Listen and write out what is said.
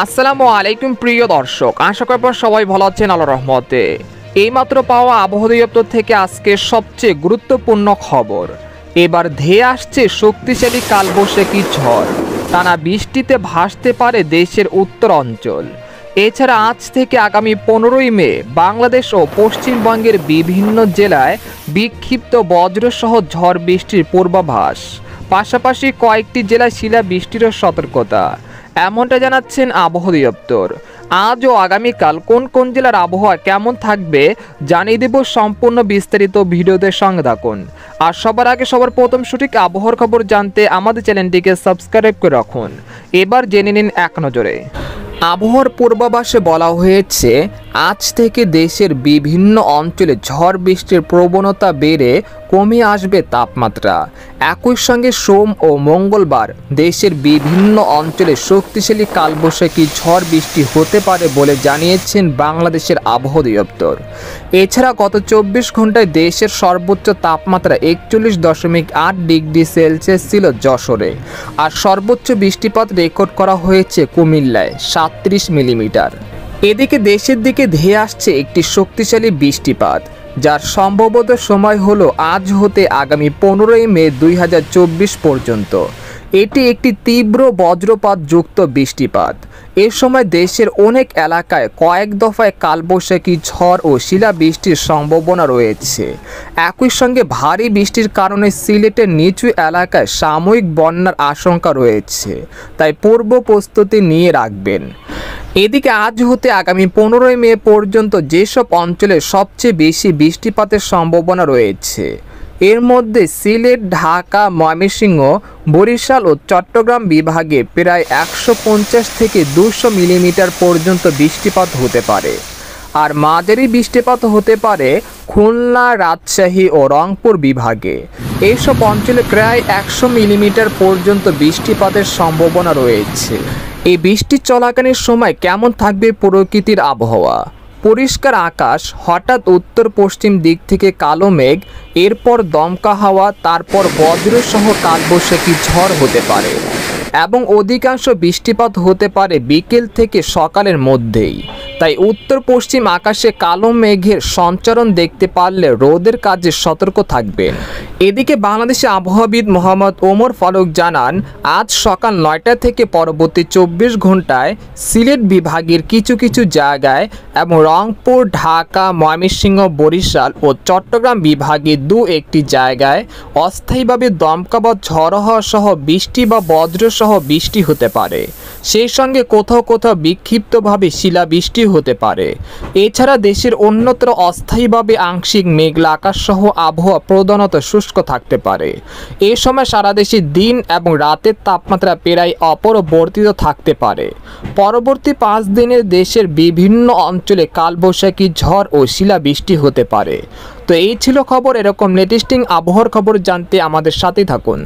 আসসালামু আলাইকুম প্রিয় দর্শক, আশা করি সবাই ভালো আছেন আল্লাহর রহমতে। এইমাত্র পাওয়া আবহাওয়া দপ্তর থেকে আজকে সবচেয়ে গুরুত্বপূর্ণ খবর। এবার ধেয়ে আসছে শক্তিশালী কালবৈশাখী ঝড়। টানা বৃষ্টিতে ভাসতে পারে দেশের উত্তর অঞ্চল। এছাড়া আজ থেকে আগামী 15ই মে বাংলাদেশ ও পশ্চিমবঙ্গের বিভিন্ন জেলায় বিক্ষিপ্ত বজ্রসহ ঝড় বৃষ্টির পূর্বাভাস। পাশাপাশি কয়েকটি জেলায় শিলাবৃষ্টিরও সতর্কতা, এমনটা জানাচ্ছেন আবহাওয়া দপ্তর। আজ ও আগামীকাল কোন কোন জেলার আবহাওয়া কেমন থাকবে জানিয়ে দেব সম্পূর্ণ বিস্তারিত ভিডিওতে সঙ্গে থাকুন। আর সবার আগে সবার প্রথম সঠিক আবহাওয়ার খবর জানতে আমাদের চ্যানেলটিকে সাবস্ক্রাইব করে রাখুন। এবার জেনে নিন এক নজরে। আবহাওয়ার পূর্বাভাসে বলা হয়েছে, আজ থেকে দেশের বিভিন্ন অঞ্চলে ঝড় বৃষ্টির প্রবণতা বেড়ে কমে আসবে তাপমাত্রা। একই সঙ্গে সোম ও মঙ্গলবার দেশের বিভিন্ন অঞ্চলে শক্তিশালী কালবৈশাখী ঝড় বৃষ্টি হতে পারে বলে জানিয়েছেন বাংলাদেশের আবহাওয়া দপ্তর। এছাড়া গত 24 ঘন্টায় দেশের সর্বোচ্চ তাপমাত্রা 41.8 ডিগ্রি সেলসিয়াস ছিল যশোরে, আর সর্বোচ্চ বৃষ্টিপাত রেকর্ড করা হয়েছে কুমিল্লায় 37 মিলিমিটার। এদিকে দেশের দিকে ধেয়ে আসছে একটি শক্তিশালী বৃষ্টিপাত, যার সম্ভবত সময় হলো আজ হতে আগামী 15ই মে 2024 পর্যন্ত। এটি একটি তীব্র বজ্রপাত যুক্ত বৃষ্টিপাত। এ সময় দেশের অনেক এলাকায় কয়েক দফায় কালবৈশাখী ঝড় ও শিলাবৃষ্টির সম্ভাবনা রয়েছে। একই সঙ্গে ভারী বৃষ্টির কারণে সিলেটের নিচু এলাকায় সাময়িক বন্যার আশঙ্কা রয়েছে, তাই পূর্ব প্রস্তুতি নিয়ে রাখবেন। এদিকে আজ হতে আগামী 15ই মে পর্যন্ত যেসব অঞ্চলে সবচেয়ে বেশি বৃষ্টিপাতের সম্ভাবনা রয়েছে, এর মধ্যে সিলেট, ঢাকা, ময়মনসিংহ, বরিশাল ও চট্টগ্রাম বিভাগে প্রায় 150 থেকে 200 মিলিমিটার পর্যন্ত বৃষ্টিপাত হতে পারে। আর মাঝারি বৃষ্টিপাত হতে পারে খুলনা, রাজশাহী ও রংপুর বিভাগে। এইসব অঞ্চলে প্রায় 100 মিলিমিটার পর্যন্ত বৃষ্টিপাতের সম্ভাবনা রয়েছে। এই বৃষ্টি চলাকালীন সময় কেমন থাকবে প্রকৃতির আবহাওয়া? পরিষ্কার আকাশ, হঠাৎ উত্তর পশ্চিম দিক থেকে কালো মেঘ, এরপর দমকা হাওয়া, তারপর বজ্রসহ কালবৈশাখী ঝড় হতে পারে এবং অধিকাংশ বৃষ্টিপাত হতে পারে বিকেল থেকে সকালের মধ্যেই। তাই উত্তর পশ্চিম আকাশে কালো মেঘের সঞ্চারণ দেখতে পারলে রোদের কাজে সতর্ক থাকবেন। এদিকে বাংলাদেশে আবহাওয়াবিদ মোহাম্মদ ওমর ফারুক জানান, আজ সকাল 9টা থেকে পরবর্তী 24 ঘন্টায় সিলেট বিভাগের কিছু কিছু জায়গায় এবং রংপুর, ঢাকা, ময়মনসিংহ, বরিশাল ও চট্টগ্রাম বিভাগের একটি জায়গায় অস্থায়ীভাবে দমকা বা ঝড়ো হাওয়া সহ বৃষ্টি বা বজ্রসহ বৃষ্টি হতে পারে। সেই সঙ্গে কোথাও কোথাও বিক্ষিপ্তভাবে শিলাবৃষ্টি হতে পারে। এছাড়া দেশের অন্যত্র অস্থায়ীভাবে আংশিক মেঘলা আকাশ সহ আবহাওয়া প্রধানত শুষ্ক থাকতে পারে। এ সময় সারা দেশে দিন এবং রাতের তাপমাত্রা প্রায় অপরিবর্তিত থাকতে পারে। পরবর্তী 5 দিনের দেশের বিভিন্ন অঞ্চলে কালবৈশাখী ঝড় ও শিলাবৃষ্টি হতে পারে। তো এই ছিল খবর। এরকম লেটেস্টিং আবহাওয়ার খবর জানতে আমাদের সাথে থাকুন।